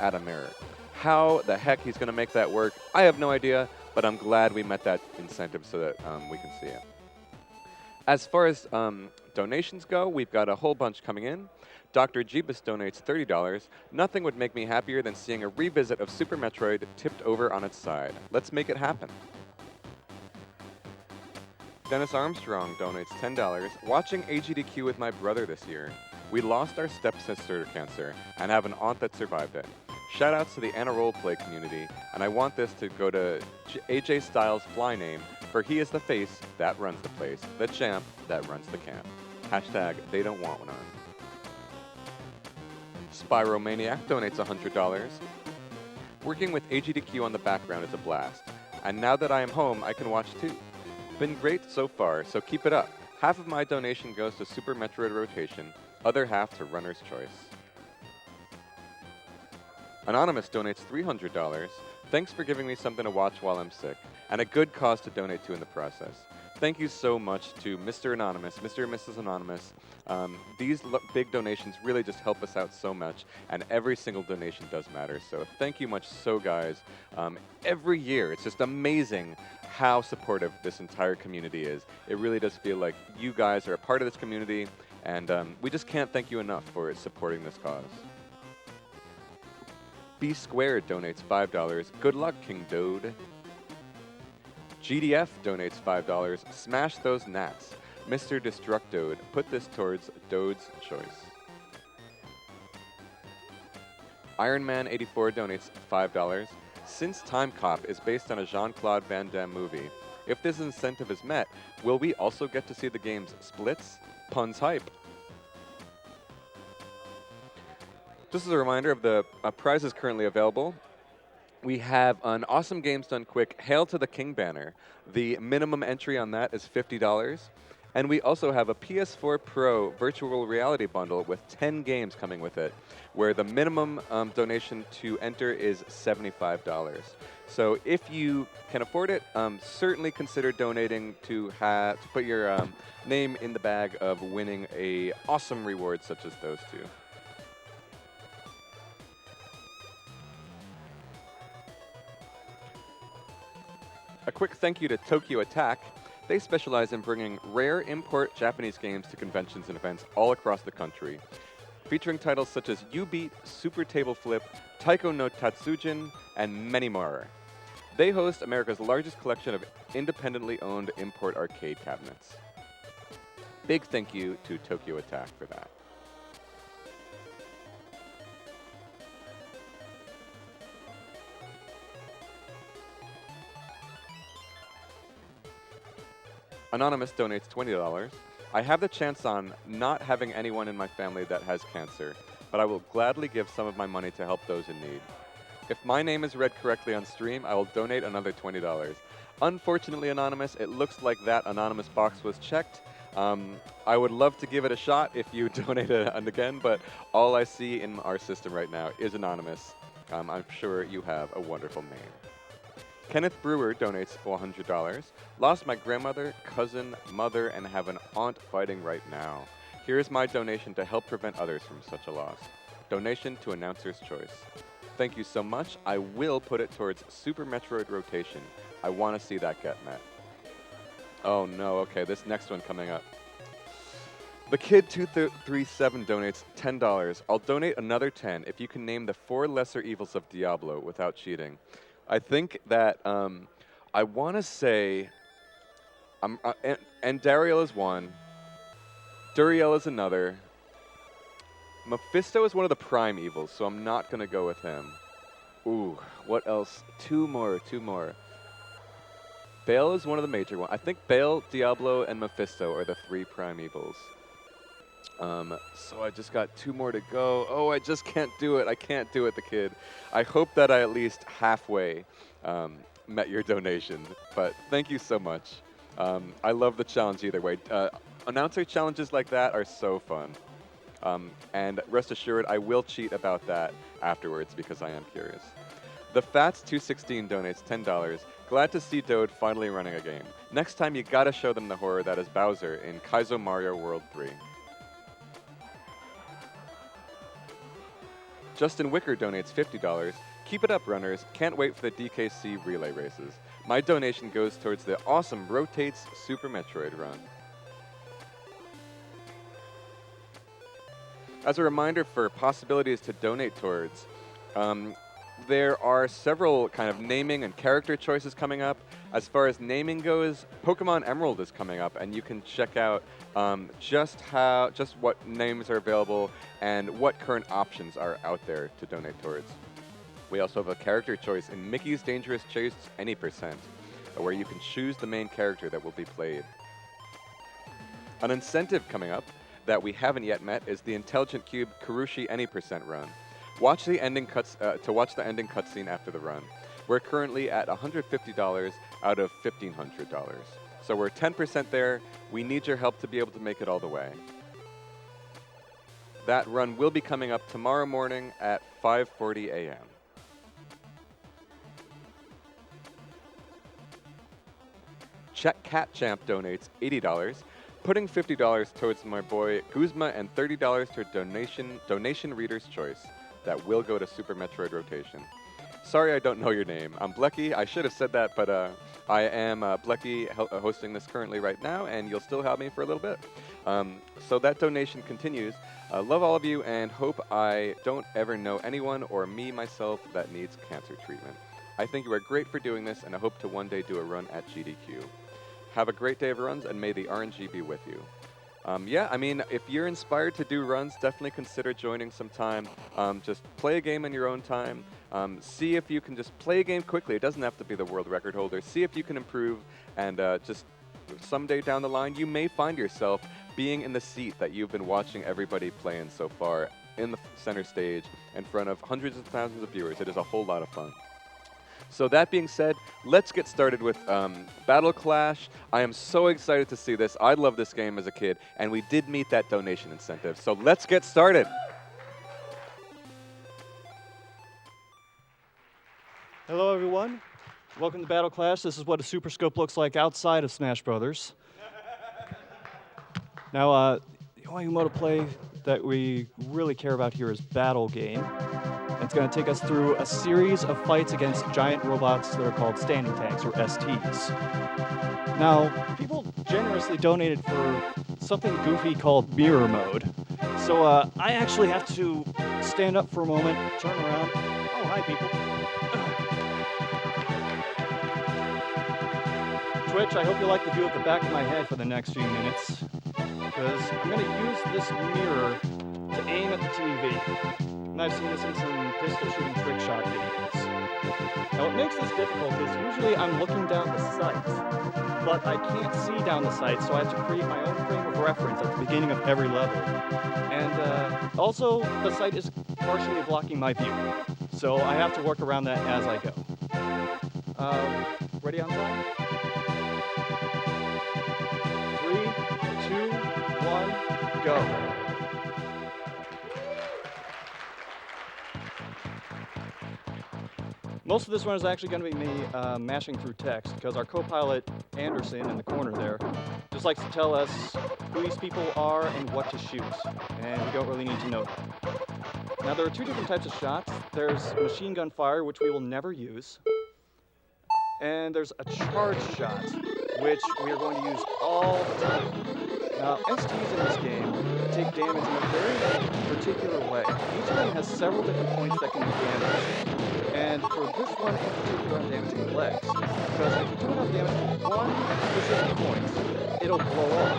at a mirror. How the heck he's going to make that work, I have no idea, but I'm glad we met that incentive so that we can see it. As far as donations go, we've got a whole bunch coming in. Dr. Jeebus donates $30. Nothing would make me happier than seeing a revisit of Super Metroid tipped over on its side. Let's make it happen. Dennis Armstrong donates $10. Watching AGDQ with my brother this year. We lost our stepsister to cancer and have an aunt that survived it. Shoutouts to the Anna Roleplay community, and I want this to go to AJ Styles' fly name, for he is the face that runs the place, the champ that runs the camp. Hashtag they don't want one on. Spyromaniac donates $100. Working with AGDQ on the background is a blast, and now that I am home, I can watch too. Been great so far, so keep it up. Half of my donation goes to Super Metroid Rotation, other half to Runner's Choice. Anonymous donates $300. Thanks for giving me something to watch while I'm sick, and a good cause to donate to in the process. Thank you so much to Mr. Anonymous, Mr. and Mrs. Anonymous. These big donations really just help us out so much, and every single donation does matter. So thank you much so, guys. Every year, it's just amazing how supportive this entire community is. It really does feel like you guys are a part of this community, and we just can't thank you enough for supporting this cause. B Squared donates $5. Good luck, King Dode. GDF donates $5. Smash those gnats. Mr. Destructode, put this towards Dode's choice. Ironman84 donates $5. Since Time Cop is based on a Jean-Claude Van Damme movie, if this incentive is met, will we also get to see the game's splits? Puns hype. Just as a reminder of the prizes currently available, we have an Awesome Games Done Quick Hail to the King banner. The minimum entry on that is $50. And we also have a PS4 Pro virtual reality bundle with 10 games coming with it, where the minimum donation to enter is $75. So if you can afford it, certainly consider donating to put your name in the bag of winning a awesome reward such as those two. A quick thank you to Tokyo Attack. They specialize in bringing rare import Japanese games to conventions and events all across the country, featuring titles such as U-Beat, Super Table Flip, Taiko no Tatsujin, and many more. They host America's largest collection of independently owned import arcade cabinets. Big thank you to Tokyo Attack for that. Anonymous donates $20. I have the chance on not having anyone in my family that has cancer, but I will gladly give some of my money to help those in need. If my name is read correctly on stream, I will donate another $20. Unfortunately, Anonymous, it looks like that Anonymous box was checked. I would love to give it a shot if you donate it again, but all I see in our system right now is Anonymous. I'm sure you have a wonderful name. Kenneth Brewer donates $100. Lost my grandmother, cousin, mother, and have an aunt fighting right now. Here's my donation to help prevent others from such a loss. Donation to Announcer's Choice. Thank you so much. I will put it towards Super Metroid Rotation. I want to see that get met. Oh no, okay, this next one coming up. The Kid237 donates $10. I'll donate another 10 if you can name the 4 lesser evils of Diablo without cheating. I think that I want to say, Andariel is one, Duriel is another, Mephisto is one of the prime evils, so I'm not going to go with him. Ooh, what else? Two more. Baal is one of the major ones. I think Baal, Diablo, and Mephisto are the 3 prime evils. So I just got 2 more to go. Oh, I just can't do it. I can't do it, the kid. I hope that I at least halfway met your donation, but thank you so much. I love the challenge either way. Announcer challenges like that are so fun. And rest assured, I will cheat about that afterwards because I am curious. The Fats216 donates $10. Glad to see Dode finally running a game. Next time, you gotta show them the horror that is Bowser in Kaizo Mario World 3. Justin Wicker donates $50. Keep it up, runners. Can't wait for the DKC relay races. My donation goes towards the awesome Rotates Super Metroid run. As a reminder for possibilities to donate towards, there are several kind of naming and character choices coming up. As far as naming goes, Pokemon Emerald is coming up, and you can check out just what names are available and what current options are out there to donate towards. We also have a character choice in Mickey's Dangerous Chase Any %, where you can choose the main character that will be played. An incentive coming up that we haven't yet met is the Intelligent Cube Karushi Any % run. Watch the ending cutscene after the run. We're currently at $150 out of $1,500. So we're 10% there. We need your help to be able to make it all the way. That run will be coming up tomorrow morning at 5:40 a.m. Check Cat Champ donates $80, putting $50 towards my boy Guzma and $30 to donation reader's choice. That will go to Super Metroid Rotation. Sorry I don't know your name. I'm Blecky. I should have said that, but I am Blecky hosting this currently right now, and you'll still have me for a little bit. So that donation continues. Love all of you and hope I don't ever know anyone or me myself that needs cancer treatment. I think you are great for doing this, and I hope to one day do a run at GDQ. Have a great day of runs, and may the RNG be with you. Yeah, I mean, if you're inspired to do runs, definitely consider joining sometime. Just play a game in your own time. See if you can just play a game quickly. It doesn't have to be the world record holder. See if you can improve, and just someday down the line, you may find yourself being in the seat that you've been watching everybody playing so far in the center stage in front of hundreds of thousands of viewers. It is a whole lot of fun. So that being said, let's get started with Battle Clash. I am so excited to see this. I loved this game as a kid, and we did meet that donation incentive. So let's get started. Hello, everyone. Welcome to Battle Clash. This is what a Super Scope looks like outside of Smash Brothers. Now, the only mode of play that we really care about here is Battle Game. It's going to take us through a series of fights against giant robots that are called standing tanks, or STs. Now, people generously donated for something goofy called mirror mode. So I actually have to stand up for a moment, turn around. Oh, hi, people. Twitch, I hope you like the view of the back of my head for the next few minutes, because I'm going to use this mirror to aim at the TV. And I've seen this in some pistol shooting trick shot videos. Now what makes this difficult is usually I'm looking down the sights, but I can't see down the sights, so I have to create my own frame of reference at the beginning of every level. And also, the sight is partially blocking my view, so I have to work around that as I go. Ready on time? 3, 2, 1, go. Most of this run is actually going to be me mashing through text, because our co-pilot, Anderson, in the corner there, just likes to tell us who these people are and what to shoot, and we don't really need to know that. Now, there are two different types of shots. There's machine gun fire, which we will never use, and there's a charge shot, which we are going to use all the time. Now, STs in this game take damage in a very particular way. Each of them has several different points that can be damaged. And for this one in particular, I'm damaging the legs. Because if you do enough damage to one specific point, it'll blow off.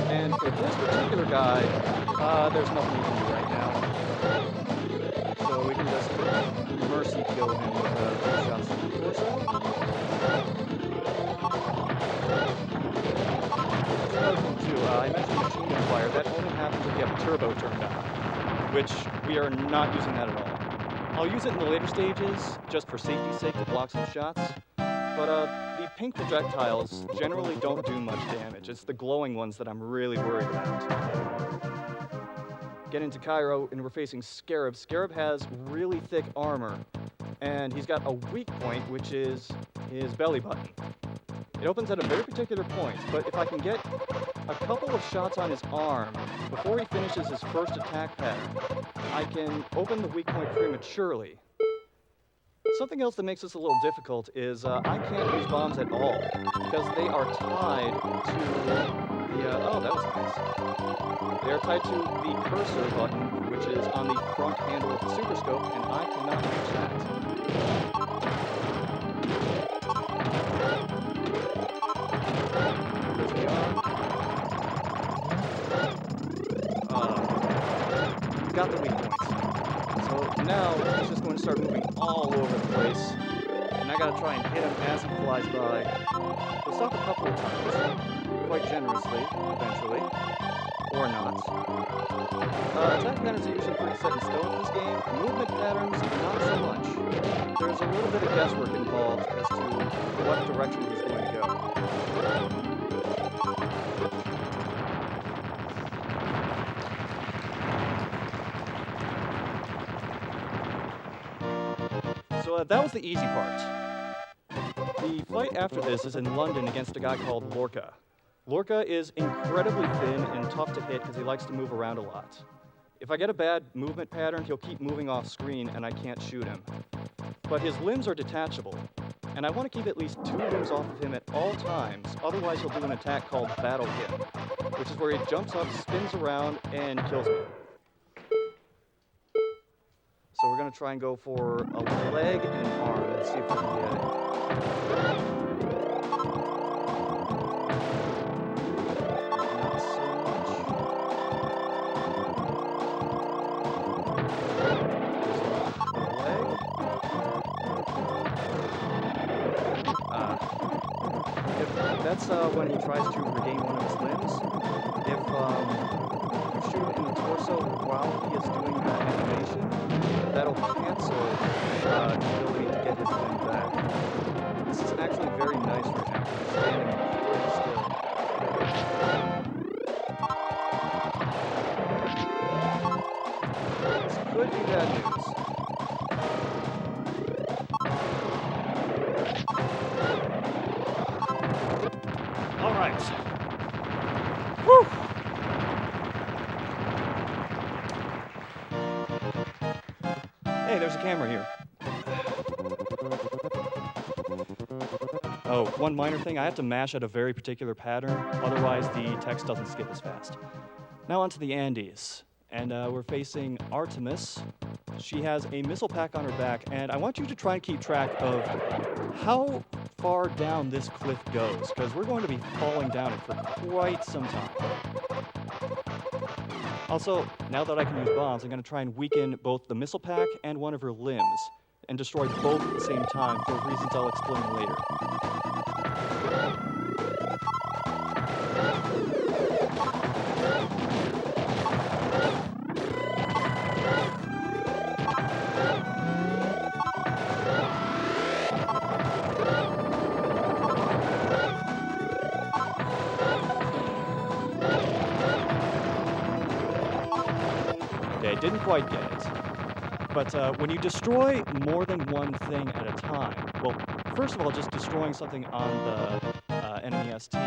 And for this particular guy, there's nothing we can do right now. So we can just mercy kill him with 3 shots to the torso. Another thing too, I mentioned machine gun fire. That only happens if you have a turbo turned on, which we are not using that at all. I'll use it in the later stages, just for safety's sake to block some shots, but the pink projectiles generally don't do much damage. It's the glowing ones that I'm really worried about. Get into Cairo, and we're facing Scarab. Scarab has really thick armor, and he's got a weak point, which is his belly button. It opens at a very particular point, but if I can get a couple of shots on his arm before he finishes his first attack pattern, I can open the weak point prematurely. Something else that makes this a little difficult is I can't use bombs at all because they are tied to the, oh, that was nice. They are tied to the cursor button, which is on the front handle of the Super Scope, and I cannot reach that. There we are. Got the weak points. So now he's just going to start moving all over the place, and I gotta try and hit him as he flies by. He'll stop a couple of times, quite generously, eventually, or not. Attack patterns are usually pretty set in stone in this game. Movement patterns, not so much. There's a little bit of guesswork involved as to what direction he's going to go. So that was the easy part. The fight after this is in London against a guy called Lorca. Lorca is incredibly thin and tough to hit because he likes to move around a lot. If I get a bad movement pattern, he'll keep moving off screen and I can't shoot him. But his limbs are detachable, and I want to keep at least 2 limbs off of him at all times, otherwise he'll do an attack called Battle Kill, which is where he jumps up, spins around, and kills me. So we're going to try and go for a leg and an arm and see if we can get it. Not so much. Leg. That's when he tries to regain one of his limbs. If you shoot him in the torso while he is doing that animation, that'll cancel the ability to get his limb back. This is actually very nice right now. He's standing pretty still. This could be bad news. All right. Whew. Hey, there's a camera here. Oh, one minor thing, I have to mash at a very particular pattern, otherwise the text doesn't skip as fast. Now onto the Andes, and we're facing Artemis. She has a missile pack on her back, and I want you to try and keep track of how far down this cliff goes, because we're going to be falling down it for quite some time. Also, now that I can use bombs, I'm going to try and weaken both the missile pack and one of her limbs, and destroy both at the same time for reasons I'll explain later. Okay, didn't quite get it. But when you destroy more than one thing at a time, well, first of all, just destroying something on the enemy ST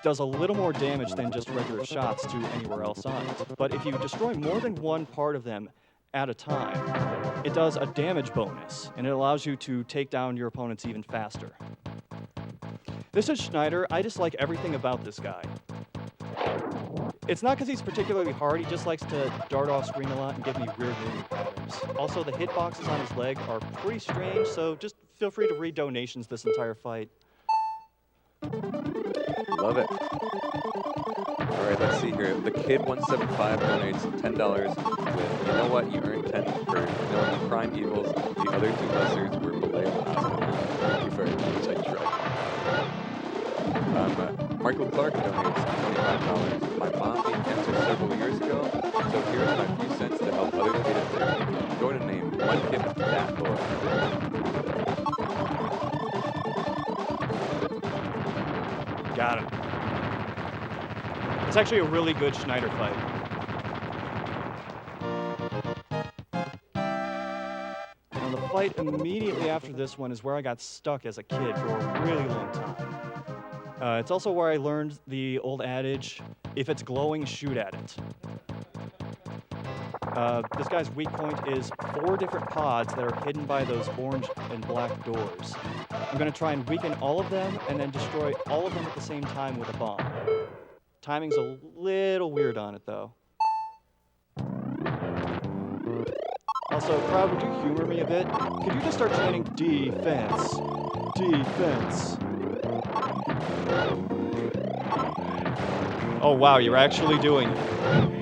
does a little more damage than just regular shots to anywhere else on it. But if you destroy more than one part of them at a time, it does a damage bonus, and it allows you to take down your opponents even faster. This is Schneider. I dislike everything about this guy. It's not because he's particularly hard, he just likes to dart off screen a lot and give me weird moving patterns. Also, the hitboxes on his leg are pretty strange, so just feel free to read donations this entire fight. Love it. Alright, let's see here. The Kid175 donates $10 with, you know what, you earned 10 for knowing the prime evils. The other 2 lessers were below the hospital. Thank you very much, I tried. Michael Clark donates $25. My mom beat cancer several years ago, so here's my few cents to help others get it too. Go to name one kid that boy. Got him. It's actually a really good Schneider fight. Now the fight immediately after this one is where I got stuck as a kid for a really long time. It's also where I learned the old adage, if it's glowing, shoot at it. This guy's weak point is 4 different pods that are hidden by those orange and black doors. I'm going to try and weaken all of them and then destroy all of them at the same time with a bomb. Timing's a little weird on it, though. Also, crowd, would you humor me a bit? Could you just start chanting defense? Defense. Oh wow, you're actually doing it.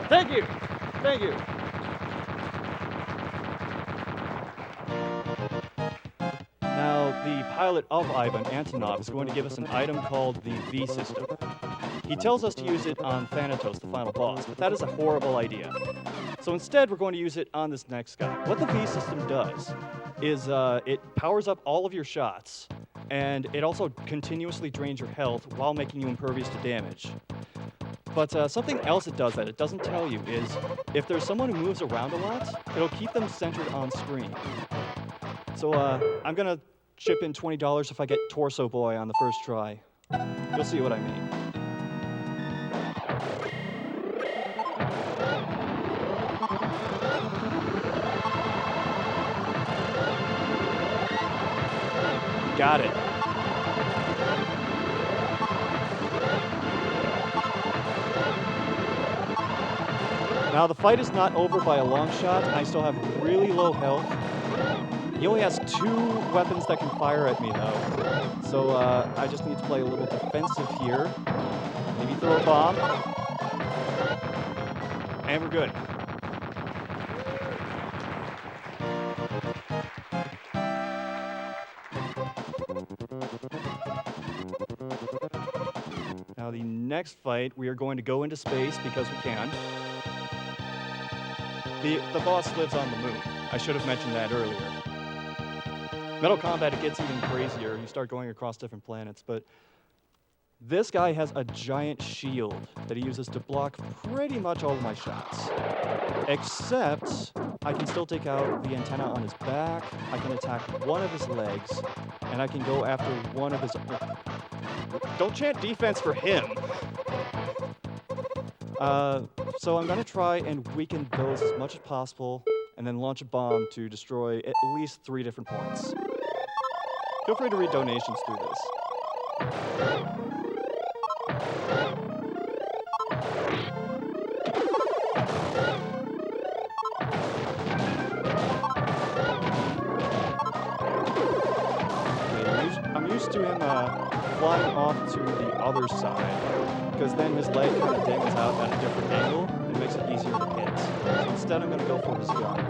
Thank you! Thank you! Now, the pilot of Ivan, Antonov, is going to give us an item called the V system. He tells us to use it on Thanatos, the final boss, but that is a horrible idea. So instead, we're going to use it on this next guy. What the V system does is it powers up all of your shots, and it also continuously drains your health while making you impervious to damage. But something else it does that it doesn't tell you is if there's someone who moves around a lot, it'll keep them centered on screen. So I'm going to chip in $20 if I get Torso Boy on the first try. You'll see what I mean. Got it. Now the fight is not over by a long shot. I still have really low health. He only has 2 weapons that can fire at me though. So I just need to play a little defensive here. Maybe throw a bomb. And we're good. Now the next fight, we are going to go into space because we can. The boss lives on the moon. I should have mentioned that earlier. Metal Combat, it gets even crazier. You start going across different planets, but this guy has a giant shield that he uses to block pretty much all of my shots. Except, I can still take out the antenna on his back, I can attack one of his legs, and I can go after one of his... Don't chant defense for him! So I'm going to try and weaken those as much as possible, and then launch a bomb to destroy at least 3 different points. Feel free to read donations through this. I'm used to him flying off to the other side, because then his leg kind of dangles out at a different angle and makes it easier to hit. So instead I'm going to go for his gun.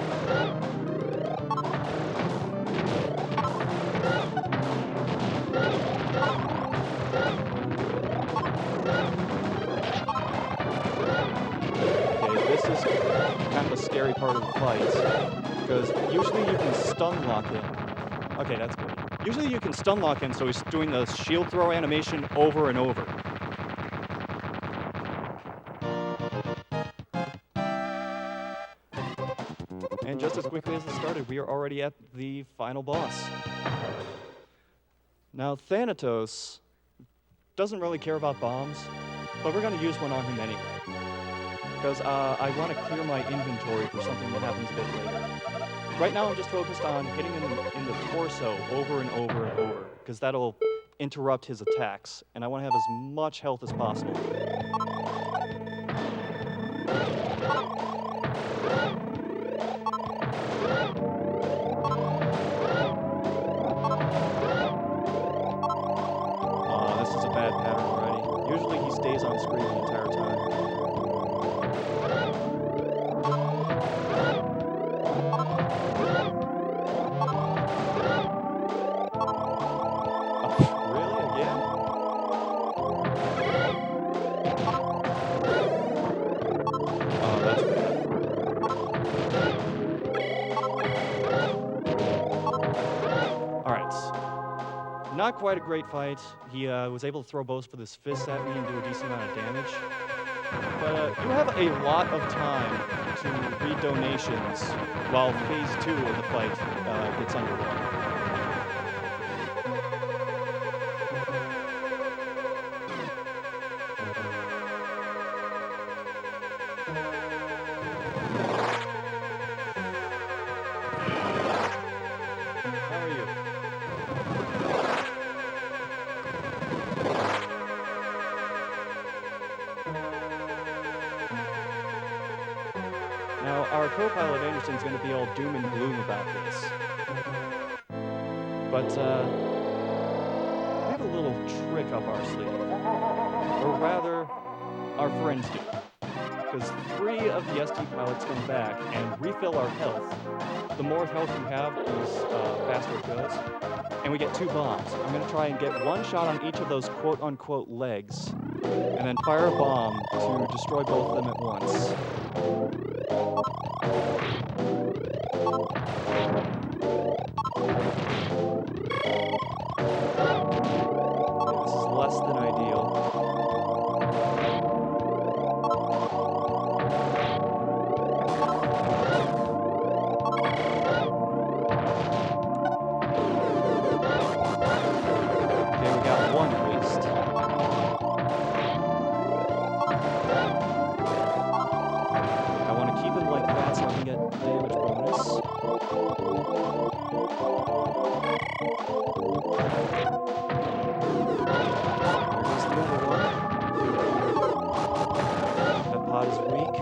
Okay, this is kind of a scary part of the fight, because usually you can stun lock him. Okay, that's good. Usually you can stun lock him, so he's doing the shield throw animation over and over. And just as quickly as it started, we are already at the final boss. Now, Thanatos doesn't really care about bombs, but we're going to use one on him anyway. Because I want to clear my inventory for something that happens a bit later. Right now I'm just focused on hitting him in the torso over and over and over, because that'll interrupt his attacks, and I want to have as much health as possible. This is a bad pattern already. Usually he stays on screen the entire time. not quite a great fight. He was able to throw both of his fists at me and do a decent amount of damage. But you have a lot of time to read donations while phase 2 of the fight gets underway. How are you? Now, our co-pilot Anderson's going to be all doom and gloom about this. But, we have a little trick up our sleeve. Or rather, our friends do. Because 3 of the ST pilots come back and refill our health. The more health you have, the faster it goes. And we get 2 bombs. I'm going to try and get 1 shot on each of those quote-unquote legs, and then fire a bomb to destroy both of them at once. This is less than ideal. Okay, we got 1 at least. I want to keep it like that so I can get damage bonus. There's the other one. That pod is weak.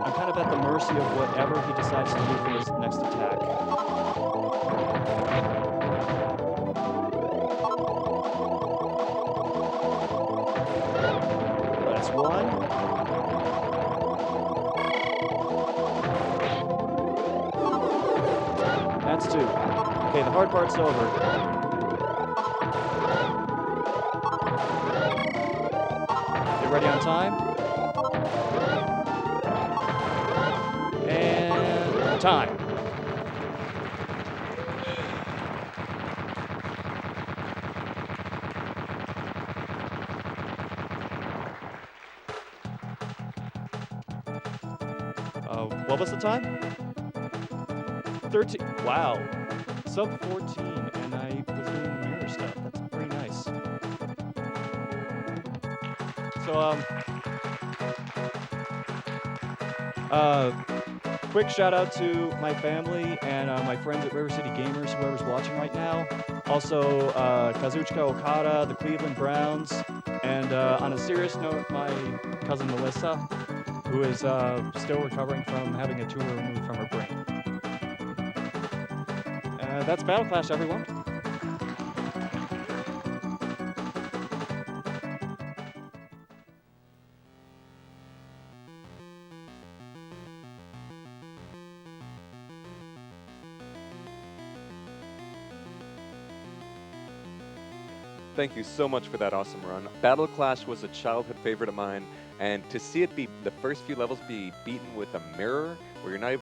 I'm kind of at the mercy of whatever he decides to do for his next attack. That's 1. That's 2. Okay, the hard part's over. Get ready on time. And time. What was the time? 13. Wow. Sub 14, and I was doing mirror stuff. That's pretty nice. So, quick shout out to my family and my friends at River City Gamers, whoever's watching right now. Also, Kazuchika Okada, the Cleveland Browns, and on a serious note, my cousin Melissa, who is still recovering from having a tumor removed from her brain. That's Battle Clash, everyone. Thank you so much for that awesome run. Battle Clash was a childhood favorite of mine, and to see it be the first few levels be beaten with a mirror, where you're not even